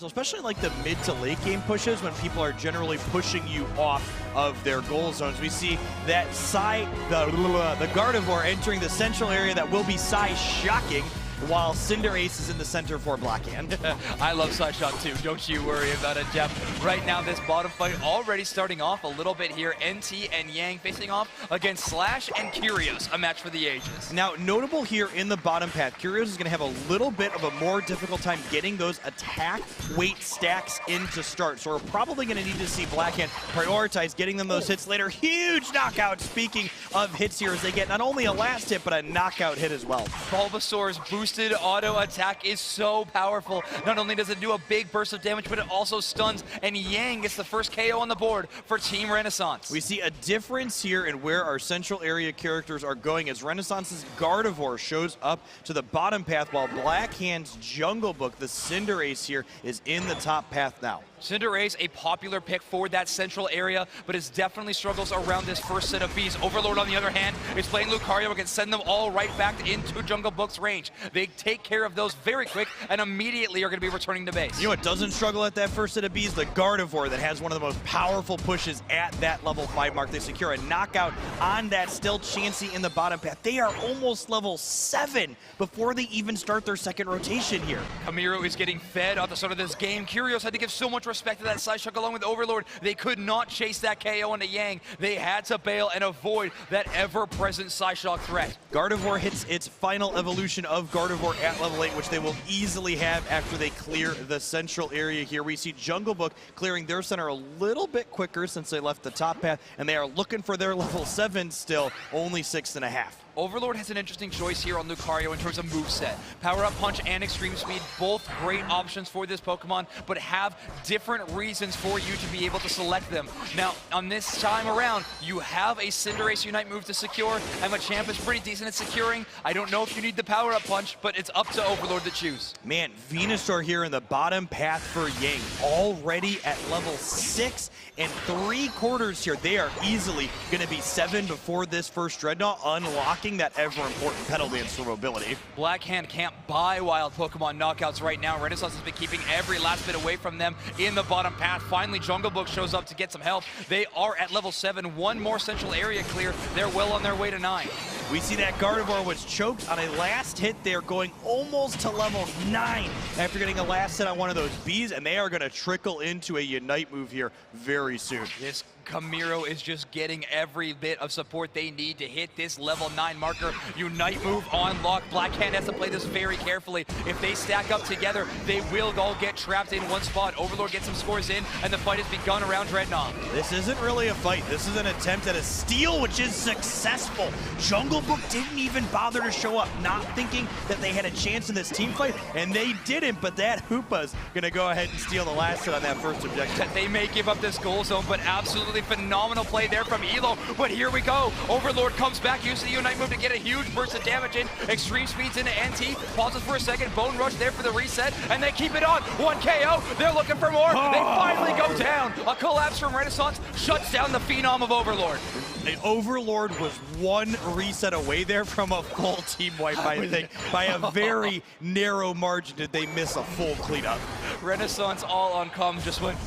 Especially like the mid to late game pushes when people are generally pushing you off of their goal zones. We see that the Gardevoir entering the central area that will be Psy shocking, while Cinderace is in the center for Blackhand. I love Psyshock too, don't you worry about it, Jeff. Right now, this bottom fight already starting off a little bit here. NT and Yang facing off against Slash and Curious, a match for the ages. Now, notable here in the bottom path, Curious is going to have a little bit of a more difficult time getting those attack weight stacks in to start. So we're probably going to need to see Blackhand prioritize getting them those hits later. Huge knockout, speaking of hits here, as they get not only a last hit, but a knockout hit as well. Bulbasaur's boosted auto attack is so powerful. Not only does it do a big burst of damage, but it also stuns, and Yang gets the first KO on the board for Team Renaissance. We see a difference here in where our central area characters are going as Renaissance's Gardevoir shows up to the bottom path, while Blackhand's Jungle Book, the Cinderace here, is in the top path now. Cinderace, a popular pick for that central area, but it definitely struggles around this first set of Bs. Overlord, on the other hand, is playing Lucario and can send them all right back into Jungle Book's range. They take care of those very quick and immediately are going to be returning to base. You know what doesn't struggle at that first set of Bs? The Gardevoir, that has one of the most powerful pushes at that level 5 mark. They secure a knockout on that still Chansey in the bottom path. They are almost level 7 before they even start their second rotation here. Camiro is getting fed at the start of this game. Curious had to give so much respect to that Psyshock along with Overlord. They could not chase that KO into Yang. They had to bail and avoid that ever-present Psyshock threat. Gardevoir hits its final evolution of Gardevoir at level 8, which they will easily have after they clear the central area here. We see Jungle Book clearing their center a little bit quicker since they left the top path, and they are looking for their level 7 still, only 6.5. Overlord has an interesting choice here on Lucario in terms of moveset. Power Up Punch and Extreme Speed, both great options for this Pokemon, but have different reasons for you to be able to select them. Now, on this time around, you have a Cinderace Unite move to secure, and Machamp is pretty decent at securing. I don't know if you need the Power Up Punch, but it's up to Overlord to choose. Man, Venusaur here in the bottom path for Yang, already at level 6 and 3/4 here. They are easily going to be 7 before this first Dreadnought, unlocking that ever-important Petal Dance for mobility. Blackhand can't buy wild Pokemon knockouts right now. Renaissance has been keeping every last bit away from them in the bottom path. Finally, Jungle Book shows up to get some help. They are at level 7. One more central area clear. They're well on their way to 9. We see that Gardevoir was choked on a last hit there, going almost to level 9 after getting a last hit on one of those Bs, and they are going to trickle into a Unite move here very soon. This Camiro is just getting every bit of support they need to hit this level 9 marker. Unite move on lock. Blackhand has to play this very carefully. If they stack up together, they will all get trapped in one spot. Overlord gets some scores in, and the fight has begun around Dreadnought. This isn't really a fight. This is an attempt at a steal, which is successful. Jungle Book didn't even bother to show up, not thinking that they had a chance in this team fight, and they didn't, but that Hoopa's going to go ahead and steal the last hit on that first objective. They may give up this goal zone, but absolutely phenomenal play there from Elo. But here we go. Overlord comes back, uses the Unite move to get a huge burst of damage in. Extreme speeds into NT, pauses for a second, Bone Rush there for the reset, and they keep it on. 1 KO, they're looking for more. They finally go down. A collapse from Renaissance shuts down the phenom of Overlord. The Overlord was one reset away there from a full team wipe, I think. By a very narrow margin did they miss a full cleanup. Renaissance all on comms just went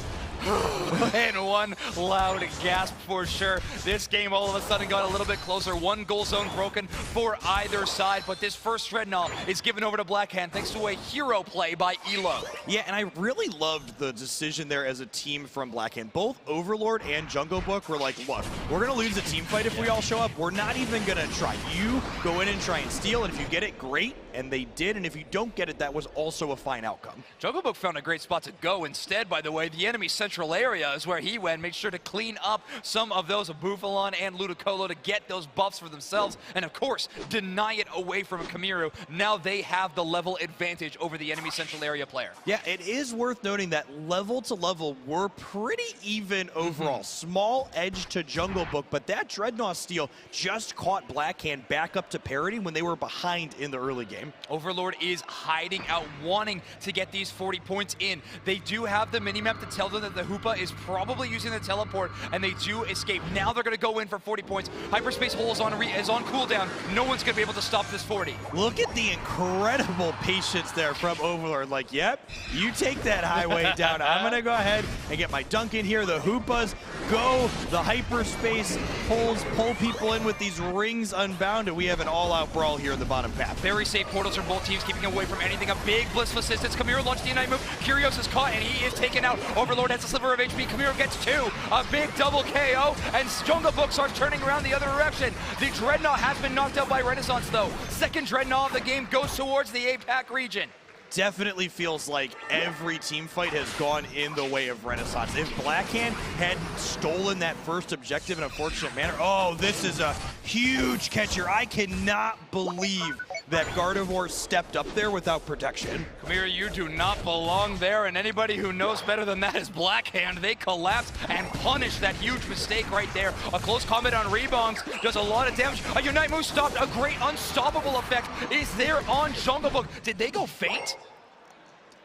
and one loud gasp for sure. This game all of a sudden got a little bit closer. One goal zone broken for either side, but this first Dreadnought is given over to Blackhand thanks to a hero play by Elo. Yeah, and I really loved the decision there as a team from Blackhand. Both Overlord and Jungle Book were like, look, we're going to lose the team fight if we all show up. We're not even going to try. You go in and try and steal, and if you get it, great. And they did, and if you don't get it, that was also a fine outcome. Jungle Book found a great spot to go. Instead, by the way, the enemy central area is where he went. Make sure to clean up some of those Bufalon and Ludicolo to get those buffs for themselves, and of course, deny it away from Camiro. Now they have the level advantage over the enemy central area player. Yeah, it is worth noting that level to level were pretty even overall. Small edge to Jungle Book, but that Dreadnought steal just caught Blackhand back up to parity when they were behind in the early game. Overlord is hiding out, wanting to get these 40 points in. They do have the minimap to tell them that that the Hoopa is probably using the teleport, and they do escape. Now they're going to go in for 40 points. Hyperspace Hole is on cooldown. No one's going to be able to stop this 40. Look at the incredible patience there from Overlord. Like, yep, you take that highway down. I'm going to go ahead and get my dunk in here. The Hoopas go. The Hyperspace Holes pull people in with these rings unbound, and we have an all-out brawl here in the bottom path. Very safe portals from both teams, keeping away from anything. A big Blissful Assistance. Kamiro launched the Unite move. Curios is caught, and he is taken out. Overlord has a sliver of HP. Kamiro gets 2. A big double KO, and Jungle Book starts turning around the other direction. The Dreadnought has been knocked out by Renaissance, though. Second Dreadnought of the game goes towards the APAC region. Definitely feels like every team fight has gone in the way of Renaissance. If Blackhand had stolen that first objective in a fortunate manner, oh, this is a huge catch here. I cannot believe that Gardevoir stepped up there without protection. Kamira, you do not belong there, and anybody who knows better than that is Blackhand. They collapse and punish that huge mistake right there. A close combat on rebounds does a lot of damage. A Unite move stopped. A great unstoppable effect is there on Jungle Book. Did they go faint?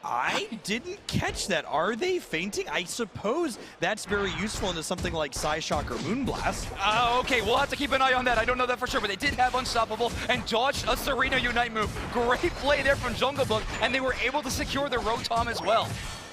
I didn't catch that. Are they fainting? I suppose that's very useful into something like Psyshock or Moonblast. Okay, we'll have to keep an eye on that. I don't know that for sure, but they did have Unstoppable and dodged a Serena Unite move. Great play there from Jungle Book, and they were able to secure the Rotom as well.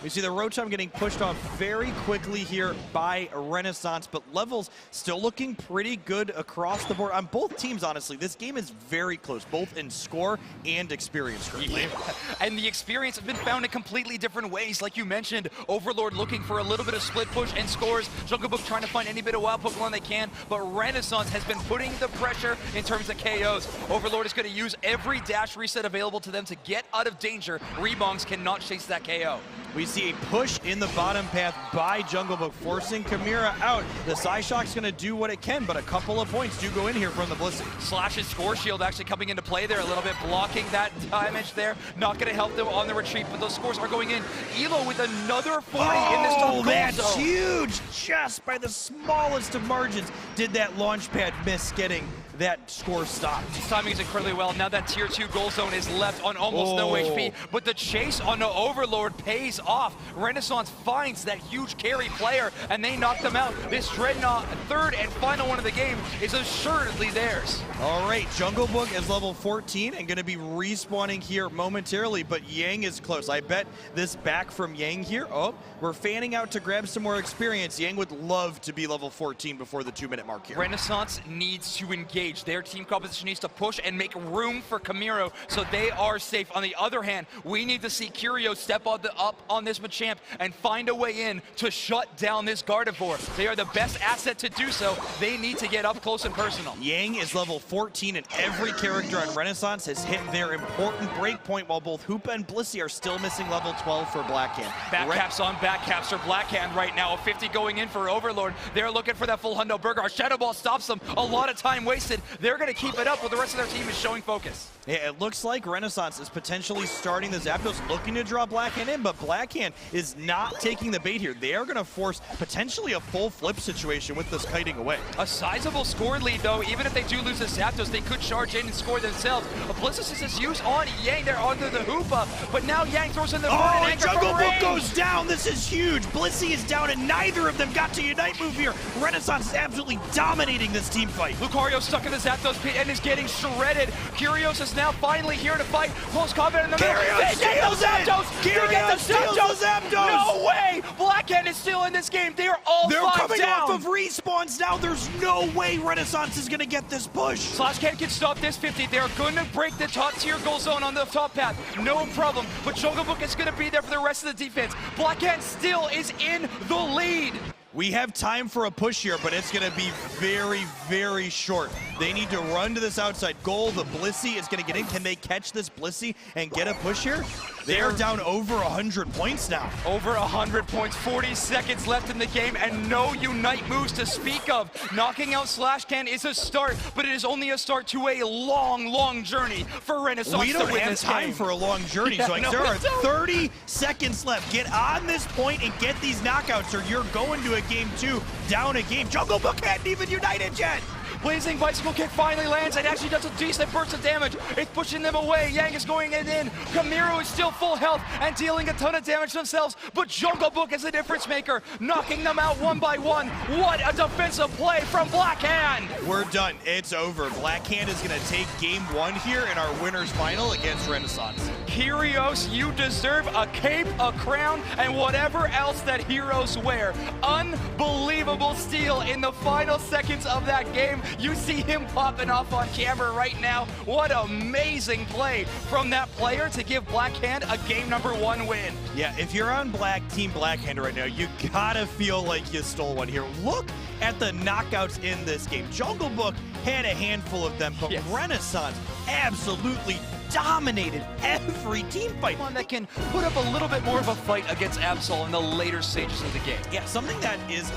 We see the Rotom getting pushed off very quickly here by Renaissance, but levels still looking pretty good across the board. On both teams, honestly, this game is very close, both in score and experience currently. Yeah. And the experience has been found in completely different ways. Like you mentioned, Overlord looking for a little bit of split push and scores. Jungle Book trying to find any bit of wild Pokemon they can, but Renaissance has been putting the pressure in terms of KOs. Overlord is going to use every dash reset available to them to get out of danger. Rebongs cannot chase that KO. We see a push in the bottom path by Jungle Book, forcing Kamira out. The Psyshock's going to do what it can, but a couple of points do go in here from the Blissey. Slash's Score Shield actually coming into play there a little bit, blocking that damage there. Not going to help them on the retreat, but those scores are going in. Elo with another 40 in this top goal that's zone. huge! Just by the smallest of margins did that launch pad miss getting that score stopped. His timing is incredibly well. Now that tier 2 goal zone is left on almost no HP, but the chase on the Overlord pays off. Renaissance finds that huge carry player, and they knock them out. This Dreadnought, third and final one of the game, is assuredly theirs. All right, Jungle Book is level 14 and going to be respawning here momentarily, but Yang is close. I bet this back from Yang here. Oh, we're fanning out to grab some more experience. Yang would love to be level 14 before the 2-minute mark here. Renaissance needs to engage. Their team composition needs to push and make room for Kamiro so they are safe. On the other hand, we need to see Curio step up on this Machamp and find a way in to shut down this Gardevoir. They are the best asset to do so. They need to get up close and personal. Yang is level 14, and every character on Renaissance has hit their important breakpoint, while both Hoopa and Blissey are still missing level 12 for Blackhand. Backcaps on backcaps for Blackhand right now. A 50 going in for Overlord. They're looking for that full hundo burger. Our Shadow Ball stops them. A lot of time wasted. They're going to keep it up while the rest of their team is showing focus. Yeah, it looks like Renaissance is potentially starting the Zapdos, looking to draw Blackhand in, but Blackhand is not taking the bait here. They are going to force potentially a full flip situation with this kiting away. A sizable score lead, though. Even if they do lose the Zapdos, they could charge in and score themselves. A Blissey is used on Yang there onto the Hoopa, but now Yang throws in the and Jungle Book goes down. This is huge. Blissey is down, and neither of them got to Unite move here. Renaissance is absolutely dominating this team fight. Lucario stuck in the Zapdos pit and is getting shredded. Curios is now finally here to fight. Close combat in the middle. They get the Zapdos! They get the Zapdos! No way! Blackhand is still in this game. They are all They're five coming down. off of respawns now. There's no way Renaissance is going to get this push. Slashcan can stop this 50. They're going to break the top tier goal zone on the top path. No problem. But Jungle Book is going to be there for the rest of the defense. Blackhand still is in the lead. We have time for a push here, but it's going to be very, very short. They need to run to this outside goal. The Blissey is going to get in. Can they catch this Blissey and get a push here? They're down over 100 points now. Over 100 points, 40 seconds left in the game, and no Unite moves to speak of. Knocking out Slashcan is a start, but it is only a start to a long, long journey for Renaissance. We don't have time for a long journey, so there are 30 seconds left. Get on this point and get these knockouts, or you're going to a game 2 down a game. Jungle Book hadn't even united yet. Blazing Bicycle Kick finally lands and actually does a decent burst of damage. It's pushing them away. Yang is going in. Kamiru is still full health and dealing a ton of damage themselves, but Jungle Book is the difference maker, knocking them out one by one. What a defensive play from Blackhand! We're done. It's over. Blackhand is going to take game 1 here in our winners final against Renaissance. Kyrios, you deserve a cape, a crown, and whatever else that heroes wear. Unbelievable steal in the final seconds of that game. You see him popping off on camera right now. What amazing play from that player to give Blackhand a game number 1 win. Yeah, if you're on Team Blackhand right now, you gotta feel like you stole one here. Look at the knockouts in this game. Jungle Book had a handful of them, but Renaissance absolutely dominated every team fight. One that can put up a little bit more of a fight against Absol in the later stages of the game. Yeah, something that is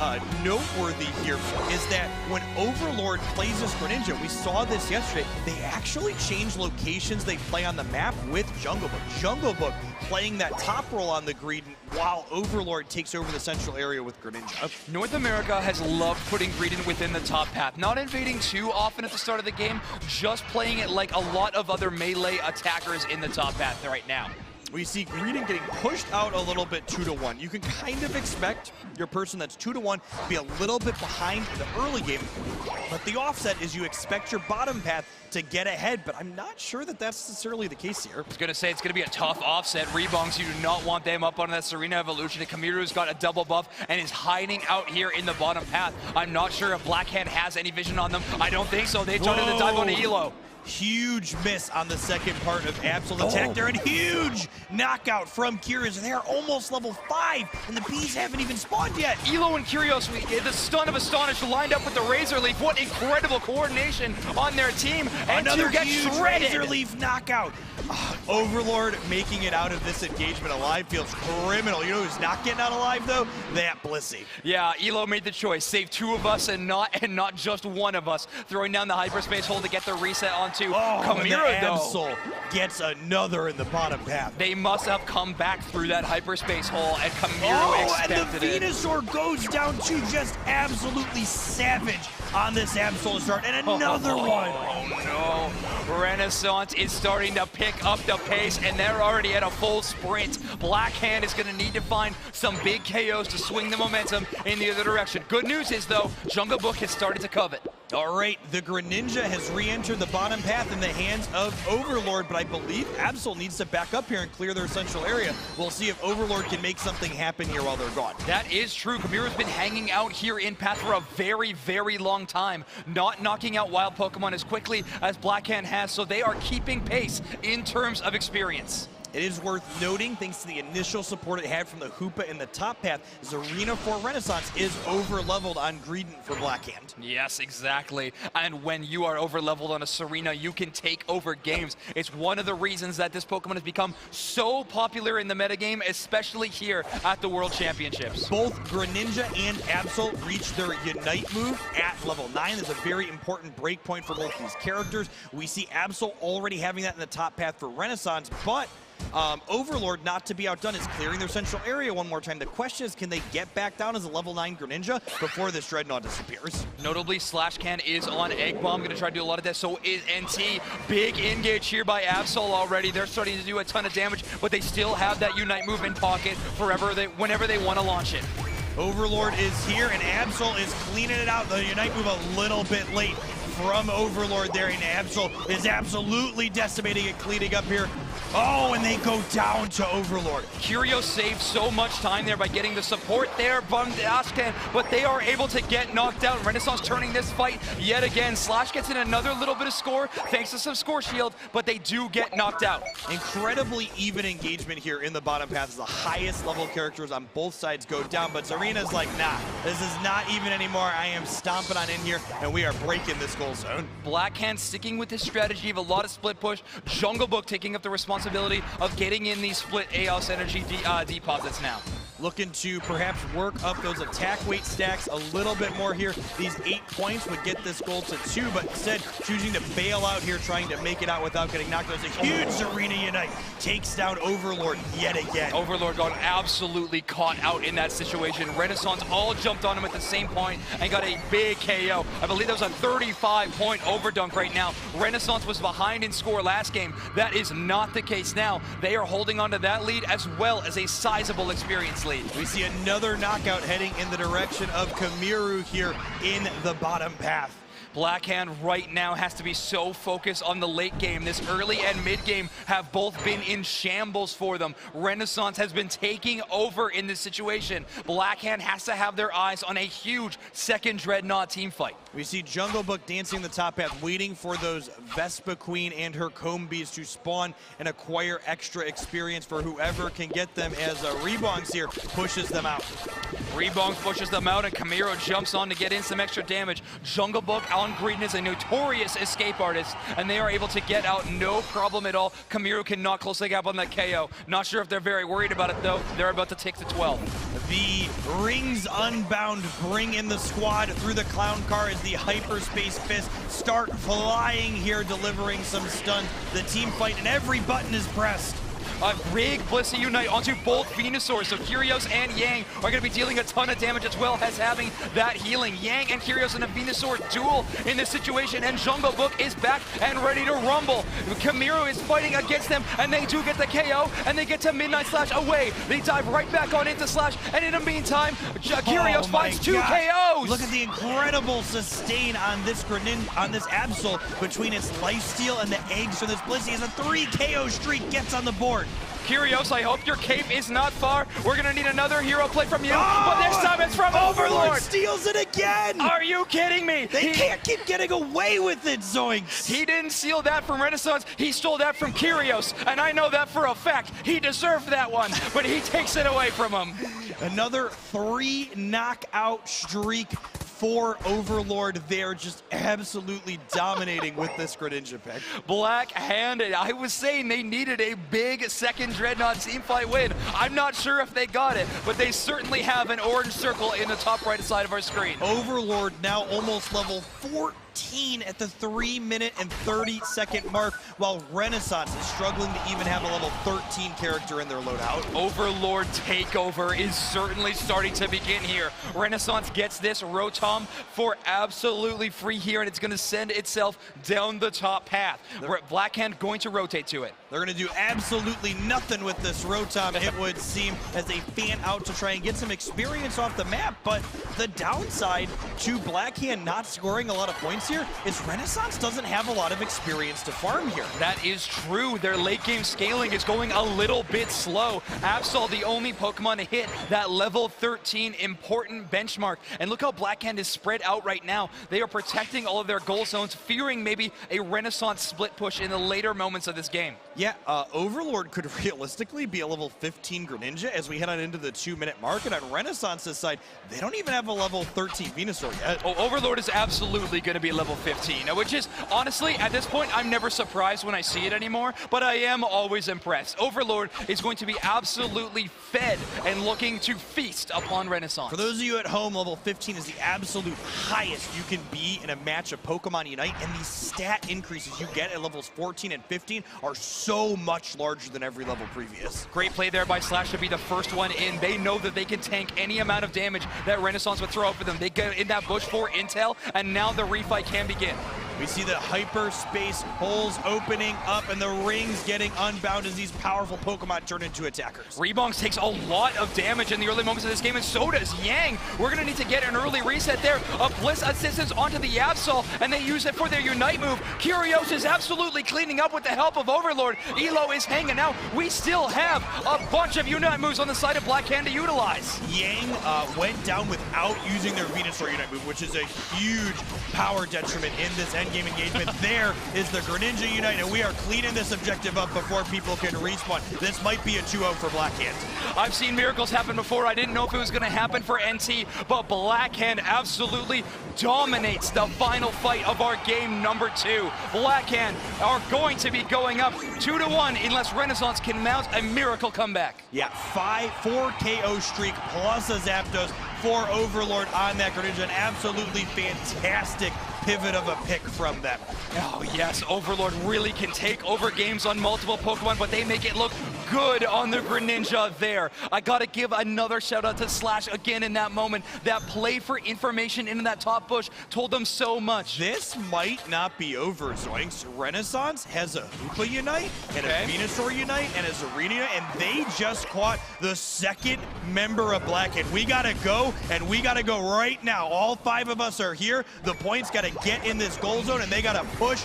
noteworthy here is that when Overlord plays as Greninja, we saw this yesterday, they actually change locations they play on the map with Jungle Book. Jungle Book playing that top role on the green while Overlord takes over the central area with Greninja. North America has loved putting Greedon within the top path, not invading too often at the start of the game, just playing it like a lot of other melee attackers in the top path right now. We see Greedon getting pushed out a little bit 2-1. You can kind of expect your person that's 2-1 to be a little bit behind the early game, but the offset is you expect your bottom path to get ahead, but I'm not sure that that's necessarily the case here. I was gonna say it's gonna be a tough offset. Rebongs, you do not want them up on that Serena Evolution. Kamiru's got a double buff and is hiding out here in the bottom path. I'm not sure if Blackhand has any vision on them. I don't think so. They tried to dive on Elo. Huge miss on the second part of Absol's attack there, and huge knockout from Kyrios. They are almost level 5, and the bees haven't even spawned yet. Elo and Kyrios, the stun of Astonish lined up with the Razor Leaf. What incredible coordination on their team. And another get huge shredded. Razor Leaf knockout. Overlord making it out of this engagement alive feels criminal. You know who's not getting out alive though? That Blissey. Yeah, Elo made the choice. Save 2 of us and not just 1 of us. Throwing down the hyperspace hole to get the reset onto Kamiru though. Absol gets another in the bottom path. They must have come back through that hyperspace hole, and Kamiru expected and the Venusaur goes down to just absolutely savage on this Absol start, and another one. Oh no, Renaissance is starting to pick up the pace, and they're already at a full sprint. Blackhand is gonna need to find some big KOs to swing the momentum in the other direction. Good news is though, Jungle Book has started to covet. All right, the Greninja has re-entered the bottom path in the hands of Overlord, but I believe Absol needs to back up here and clear their central area. We'll see if Overlord can make something happen here while they're gone. That is true. Kamiru's been hanging out here in path for a very, very long time, not knocking out wild Pokemon as quickly as Blackhand has, so they are keeping pace in terms of experience. It is worth noting, thanks to the initial support it had from the Hoopa in the top path, Zarina for Renaissance is over-leveled on Greedon for Blackhand. Yes, exactly. And when you are over-leveled on a Serena, you can take over games. It's one of the reasons that this Pokemon has become so popular in the metagame, especially here at the World Championships. Both Greninja and Absol reach their Unite move at level 9. It's a very important break point for both these characters. We see Absol already having that in the top path for Renaissance, but Overlord, not to be outdone, is clearing their central area one more time. The question is, can they get back down as a level 9 Greninja before this Dreadnought disappears? Notably, Slashcan is on Egg Bomb, gonna try to do a lot of that. So is NT. Big engage here by Absol already. They're starting to do a ton of damage, but they still have that Unite move in pocket whenever they want to launch it. Overlord is here, and Absol is cleaning it out. The Unite move a little bit late from Overlord there, and Absol is absolutely decimating it, cleaning up here. Oh, and they go down to Overlord. Kyrios saved so much time there by getting the support there from Slashcan, but they are able to get knocked out. Renaissance turning this fight yet again. Slash gets in another little bit of score thanks to some score shield, but they do get knocked out. Incredibly even engagement here in the bottom path as the highest level characters on both sides go down, but Zarina's like, nah, this is not even anymore. I am stomping on in here, and we are breaking this goal zone. Blackhand sticking with this strategy of a lot of split push. Jungle Book taking up the responsibility of getting in these split AOS energy deposits now. looking to perhaps work up those attack weight stacks a little bit more here. These 8 points would get this goal to 2, but instead choosing to bail out here, trying to make it out without getting knocked. There's a huge Arena Unite, takes down Overlord yet again. Overlord got absolutely caught out in that situation. Renaissance all jumped on him at the same point and got a big KO. I believe that was a 35-point overdunk right now. Renaissance was behind in score last game. That is not the case now. They are holding on to that lead as well as a sizable experience lead. We see another knockout heading in the direction of Kamiru here in the bottom path. Blackhand right now has to be so focused on the late game. This early and mid game have both been in shambles for them. Renaissance has been taking over in this situation. Blackhand has to have their eyes on a huge second Dreadnought team fight. We see Jungle Book dancing the top path, waiting for those Vespa Queen and her Combees to spawn and acquire extra experience for whoever can get them, as Rebongs here pushes them out. Rebongs pushes them out and Camiro jumps on to get in some extra damage. Jungle Book on Green is a notorious escape artist, and they are able to get out no problem at all. Camiro cannot close the gap on that KO. Not sure if they're very worried about it though. They're about to take the 12. The Rings Unbound bring in the squad through the clown car as the Hyperspace Fist start flying here, delivering some stuns. The team fight and every button is pressed. A big Blissey Unite onto both Venusaurs, so Kyrios and Yang are going to be dealing a ton of damage as well as having that healing. Yang and Kyrios in a Venusaur duel in this situation, and Jungle Book is back and ready to rumble. Camiro is fighting against them, and they do get the KO, and they get to Midnight Slash away. They dive right back on into Slash, and in the meantime, Kyrios finds 2 KOs! Look at the incredible sustain on this Absol between its lifesteal and the eggs from this Blissey as a 3 KO streak gets on the board. Kyrios, I hope your cape is not far. We're gonna need another hero play from you, but this time it's from Overlord! Steals it again! Are you kidding me? They can't keep getting away with it, Zoinks! He didn't steal that from Renaissance, he stole that from Kyrios, and I know that for a fact. He deserved that one, but he takes it away from him. Another 3 knockout streak for Overlord there, just absolutely dominating with this Greninja pick. Black-handed. I was saying they needed a big second Dreadnought teamfight win. I'm not sure if they got it, but they certainly have an orange circle in the top right side of our screen. Overlord now almost level 14 at the 3-minute and 30-second mark, while Renaissance is struggling to even have a level 13 character in their loadout. Overlord takeover is certainly starting to begin here. Renaissance gets this Rotom for absolutely free here, and it's going to send itself down the top path. Blackhand going to rotate to it. They're going to do absolutely nothing with this Rotom, it would seem, as they fan out to try and get some experience off the map, but the downside to Blackhand not scoring a lot of points here is Renaissance doesn't have a lot of experience to farm here. That is true. Their late game scaling is going a little bit slow. Absol, the only Pokemon to hit that level 13 important benchmark. And look how Blackhand is spread out right now. They are protecting all of their goal zones, fearing maybe a Renaissance split push in the later moments of this game. Yeah, Overlord could realistically be a level 15 Greninja as we head on into the 2-minute mark, and on Renaissance's side, they don't even have a level 13 Venusaur yet. Oh, Overlord is absolutely going to be level 15, which is, honestly, at this point, I'm never surprised when I see it anymore, but I am always impressed. Overlord is going to be absolutely fed and looking to feast upon Renaissance. For those of you at home, level 15 is the absolute highest you can be in a match of Pokemon Unite, and the stat increases you get at levels 14 and 15 are so much larger than every level previous. Great play there by Slash to be the first one in. They know that they can tank any amount of damage that Renaissance would throw up for them. They get in that bush for intel, and now the refight can begin. We see the hyperspace holes opening up and the rings getting unbound as these powerful Pokemon turn into attackers. Rebongs takes a lot of damage in the early moments of this game, and so does Yang. We're going to need to get an early reset there. A Bliss assistance onto the Absol, and they use it for their Unite move. Kyrios is absolutely cleaning up with the help of Overlord. Elo is hanging out. We still have a bunch of Unite moves on the side of Blackhand to utilize. Yang went down without using their Venusaur Unite move, which is a huge power detriment in this end in-game engagement. There is the Greninja Unite, and we are cleaning this objective up before people can respawn. This might be a 2-0 for Blackhand. I've seen miracles happen before. I didn't know if it was going to happen for NT, but Blackhand absolutely dominates the final fight of our game number 2. Blackhand are going to be going up 2-1 unless Renaissance can mount a miracle comeback. Yeah, 4 KO streak plus a Zapdos for Overlord on that Greninja. An absolutely fantastic pivot of a pick from them. Oh yes, Overlord really can take over games on multiple Pokemon, but they make it look good on the Greninja there. I gotta give another shout out to Slash again in that moment. That play for information in that top bush told them so much. This might not be over, Zoinks. Renaissance has a Hoopa Unite and a Venusaur Unite and a Zarina Unite, and they just caught the second member of Blackhand. We gotta go, and we gotta go right now. All 5 of us are here. The points gotta get in this goal zone, and they gotta push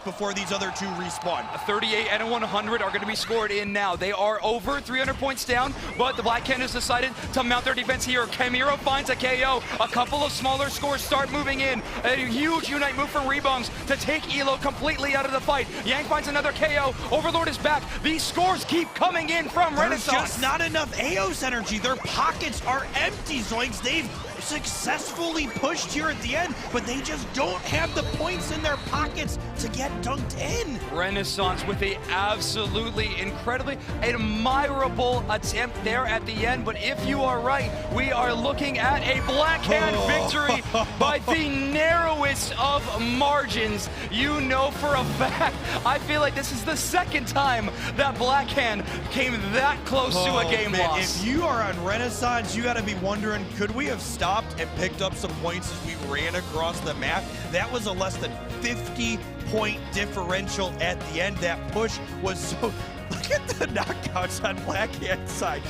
before these other 2 respawn. A 38 and a 100 are gonna be scored in now. They are over 300 points down, but the Blackhand has decided to mount their defense here. Camiro finds a KO. A couple of smaller scores start moving in. A huge Unite move from Rebounds to take Elo completely out of the fight. Yang finds another KO. Overlord is back. These scores keep coming in from Renaissance. There's just not enough Aos energy. Their pockets are empty, Zoinks. They've successfully pushed here at the end, but they just don't have the points in their pockets to get dunked in. Renaissance with a absolutely incredibly admirable attempt there at the end, but if you are right, we are looking at a Blackhand victory by the narrowest of margins. You know for a fact, I feel like this is the second time that Blackhand came that close to a game loss. If you are on Renaissance, you gotta be wondering, could we have stopped and picked up some points as we ran across the map? That was a less than 50-point differential at the end. That push was so... Look at the knockouts on Blackhand's side.